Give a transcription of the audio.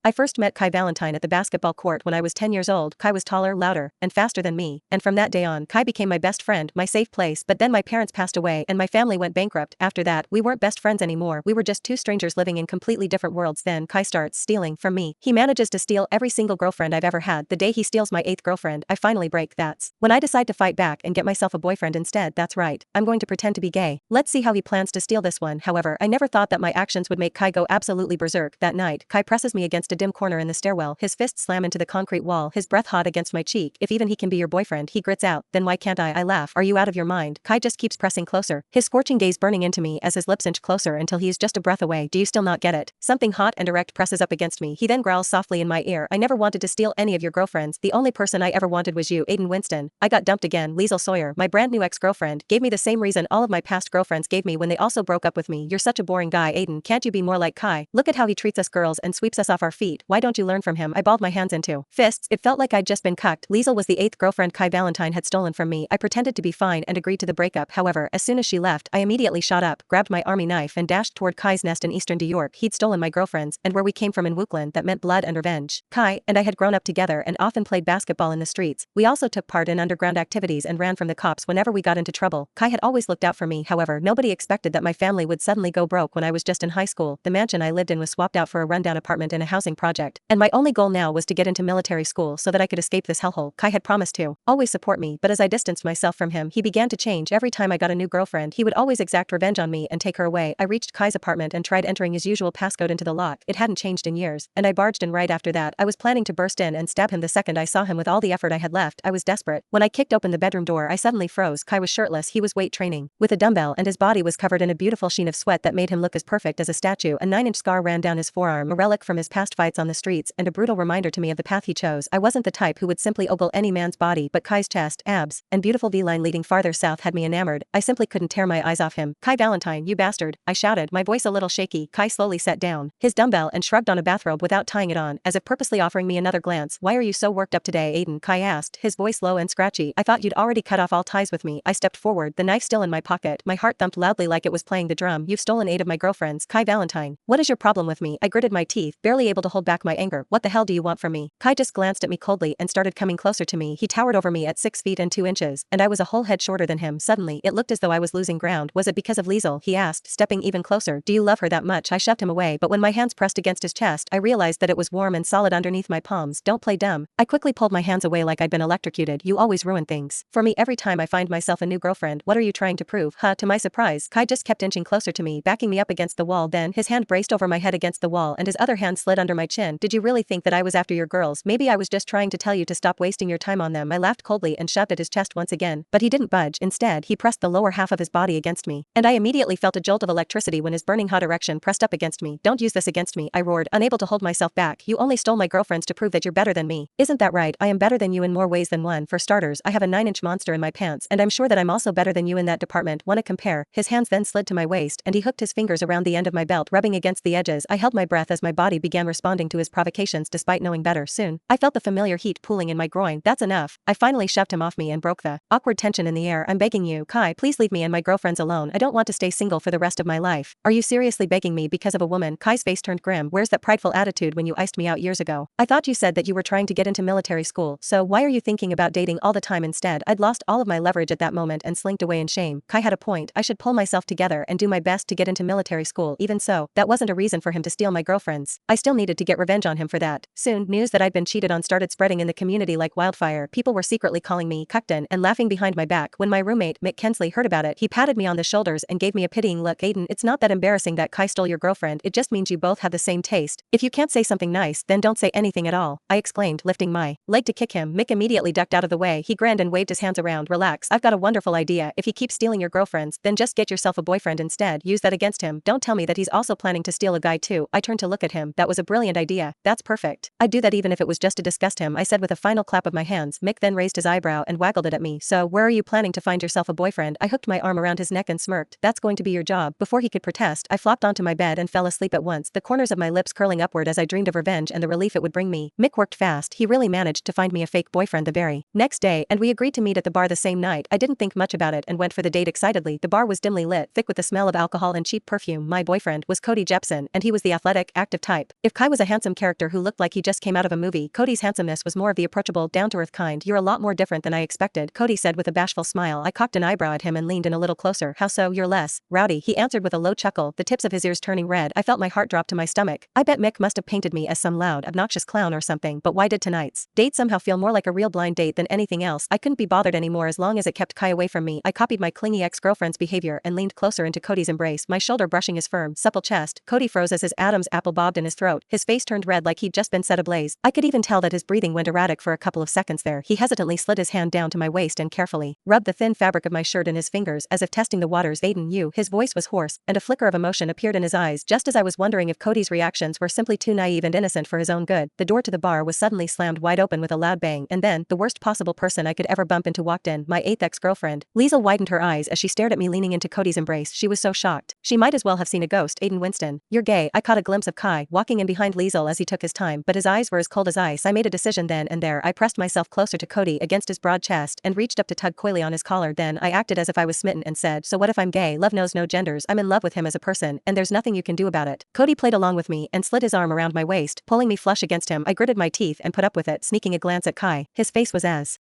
I first met Kai Valentine at the basketball court when I was 10 years old. Kai was taller, louder, and faster than me, and from that day on, Kai became my best friend, my safe place. But then my parents passed away and my family went bankrupt. After that, we weren't best friends anymore. We were just two strangers living in completely different worlds. Then Kai starts stealing from me. He manages to steal every single girlfriend I've ever had. The day he steals my 8th girlfriend, I finally break. That's when I decide to fight back and get myself a boyfriend instead. That's right, I'm going to pretend to be gay. Let's see how he plans to steal this one. However, I never thought that my actions would make Kai go absolutely berserk. That night, Kai presses me against a dim corner in the stairwell. His fists slam into the concrete wall, his breath hot against my cheek. If even he can be your boyfriend, he grits out, then why can't I? I laugh. Are you out of your mind? Kai just keeps pressing closer, his scorching gaze burning into me as his lips inch closer until he is just a breath away. Do you still not get it? Something hot and erect presses up against me. He then growls softly in my ear. I never wanted to steal any of your girlfriends. The only person I ever wanted was you, Aiden Winston. I got dumped again. Liesl Sawyer, my brand new ex-girlfriend, gave me the same reason all of my past girlfriends gave me when they also broke up with me. You're such a boring guy, Aiden. Can't you be more like Kai? Look at how he treats us girls and sweeps us off our feet. Why don't you learn from him? I balled my hands into fists. It felt like I'd just been cucked. Liesl was the 8th girlfriend Kai Valentine had stolen from me. I pretended to be fine and agreed to the breakup. However, as soon as she left, I immediately shot up, grabbed my army knife and dashed toward Kai's nest in eastern New York. He'd stolen my girlfriends, and where we came from in Wookland, that meant blood and revenge. Kai and I had grown up together and often played basketball in the streets. We also took part in underground activities and ran from the cops whenever we got into trouble. Kai had always looked out for me. However, nobody expected that my family would suddenly go broke when I was just in high school. The mansion I lived in was swapped out for a rundown apartment in a housing project, and my only goal now was to get into military school so that I could escape this hellhole. Kai had promised to always support me, but as I distanced myself from him, he began to change. Every time I got a new girlfriend, he would always exact revenge on me and take her away. I reached Kai's apartment and tried entering his usual passcode into the lock. It hadn't changed in years, and I barged in right after that. I was planning to burst in and stab him the second I saw him. With all the effort I had left, I was desperate. When I kicked open the bedroom door, I suddenly froze. Kai was shirtless. He was weight training with a dumbbell, and his body was covered in a beautiful sheen of sweat that made him look as perfect as a statue. A 9-inch scar ran down his forearm, a relic from his past fights on the streets and a brutal reminder to me of the path he chose. I wasn't the type who would simply ogle any man's body, but Kai's chest, abs, and beautiful V-line leading farther south had me enamored. I simply couldn't tear my eyes off him. Kai Valentine, you bastard, I shouted, my voice a little shaky. Kai slowly set down his dumbbell and shrugged on a bathrobe without tying it on, as if purposely offering me another glance. Why are you so worked up today, Aiden? Kai asked, his voice low and scratchy. I thought you'd already cut off all ties with me. I stepped forward, the knife still in my pocket. My heart thumped loudly like it was playing the drum. You've stolen 8 of my girlfriends, Kai Valentine. What is your problem with me? I gritted my teeth, barely able to hold back my anger. What the hell do you want from me? Kai just glanced at me coldly and started coming closer to me. He towered over me at 6 feet and 2 inches, and I was a whole head shorter than him. Suddenly, it looked as though I was losing ground. Was it because of Liesl? He asked, stepping even closer. Do you love her that much? I shoved him away, but when my hands pressed against his chest, I realized that it was warm and solid underneath my palms. Don't play dumb. I quickly pulled my hands away like I'd been electrocuted. You always ruin things for me every time I find myself a new girlfriend. What are you trying to prove? Huh? To my surprise, Kai just kept inching closer to me, backing me up against the wall. Then his hand braced over my head against the wall and his other hand slid under my chin. Did you really think that I was after your girls? Maybe I was just trying to tell you to stop wasting your time on them. I laughed coldly and shoved at his chest once again, but he didn't budge. Instead, he pressed the lower half of his body against me, and I immediately felt a jolt of electricity when his burning hot erection pressed up against me. Don't use this against me, I roared, unable to hold myself back. You only stole my girlfriends to prove that you're better than me. Isn't that right? I am better than you in more ways than one. For starters, I have a 9-inch monster in my pants, and I'm sure that I'm also better than you in that department. Wanna compare? His hands then slid to my waist, and he hooked his fingers around the end of my belt, rubbing against the edges. I held my breath as my body began responding to his provocations despite knowing better. Soon, I felt the familiar heat pooling in my groin. That's enough. I finally shoved him off me and broke the awkward tension in the air. I'm begging you, Kai, please leave me and my girlfriends alone. I don't want to stay single for the rest of my life. Are you seriously begging me because of a woman? Kai's face turned grim. Where's that prideful attitude when you iced me out years ago? I thought you said that you were trying to get into military school, so why are you thinking about dating all the time instead? I'd lost all of my leverage at that moment and slinked away in shame. Kai had a point. I should pull myself together and do my best to get into military school. Even so, that wasn't a reason for him to steal my girlfriends. I still needed to get revenge on him for that. Soon, news that I'd been cheated on started spreading in the community like wildfire. People were secretly calling me Cuckton and laughing behind my back. When my roommate, Mick Kensley, heard about it, he patted me on the shoulders and gave me a pitying look. Aiden, it's not that embarrassing that Kai stole your girlfriend. It just means you both have the same taste. If you can't say something nice, then don't say anything at all, I exclaimed, lifting my leg to kick him. Mick immediately ducked out of the way. He grinned and waved his hands around. Relax, I've got a wonderful idea. If he keeps stealing your girlfriends, then just get yourself a boyfriend instead. Use that against him. Don't tell me that he's also planning to steal a guy too. I turned to look at him. That was a brilliant idea. That's perfect. I'd do that even if it was just to disgust him, I said with a final clap of my hands. Mick then raised his eyebrow and waggled it at me. So, where are you planning to find yourself a boyfriend? I hooked my arm around his neck and smirked. That's going to be your job. Before he could protest, I flopped onto my bed and fell asleep at once, the corners of my lips curling upward as I dreamed of revenge and the relief it would bring me. Mick worked fast. He really managed to find me a fake boyfriend the very next day, and we agreed to meet at the bar the same night. I didn't think much about it and went for the date excitedly. The bar was dimly lit, thick with the smell of alcohol and cheap perfume. My boyfriend was Cody Jepson, and he was the athletic, active type. If Kai was was a handsome character who looked like he just came out of a movie. Cody's handsomeness was more of the approachable, down-to-earth kind. "You're a lot more different than I expected," Cody said with a bashful smile. I cocked an eyebrow at him and leaned in a little closer. "How so?" "You're less rowdy," he answered with a low chuckle, the tips of his ears turning red. I felt my heart drop to my stomach. I bet Mick must have painted me as some loud, obnoxious clown or something, but why did tonight's date somehow feel more like a real blind date than anything else? I couldn't be bothered anymore as long as it kept Kai away from me. I copied my clingy ex-girlfriend's behavior and leaned closer into Cody's embrace, my shoulder brushing his firm, supple chest. Cody froze as his Adam's apple bobbed in his throat. His face turned red like he'd just been set ablaze. I could even tell that his breathing went erratic for a couple of seconds there. He hesitantly slid his hand down to my waist and carefully rubbed the thin fabric of my shirt in his fingers as if testing the waters. "Aiden, you." His voice was hoarse, and a flicker of emotion appeared in his eyes just as I was wondering if Cody's reactions were simply too naive and innocent for his own good. The door to the bar was suddenly slammed wide open with a loud bang, and then, the worst possible person I could ever bump into walked in, my 8th ex-girlfriend. Liesl widened her eyes as she stared at me leaning into Cody's embrace. She was so shocked. She might as well have seen a ghost. "Aiden Winston, you're gay." I caught a glimpse of Kai walking in behind Liesl as he took his time, but his eyes were as cold as ice. I made a decision then and there. I pressed myself closer to Cody against his broad chest and reached up to tug coyly on his collar. Then I acted as if I was smitten and said, "So what if I'm gay? Love knows no genders. I'm in love with him as a person, and there's nothing you can do about it." Cody played along with me and slid his arm around my waist, pulling me flush against him. I gritted my teeth and put up with it, sneaking a glance at Kai. His face was as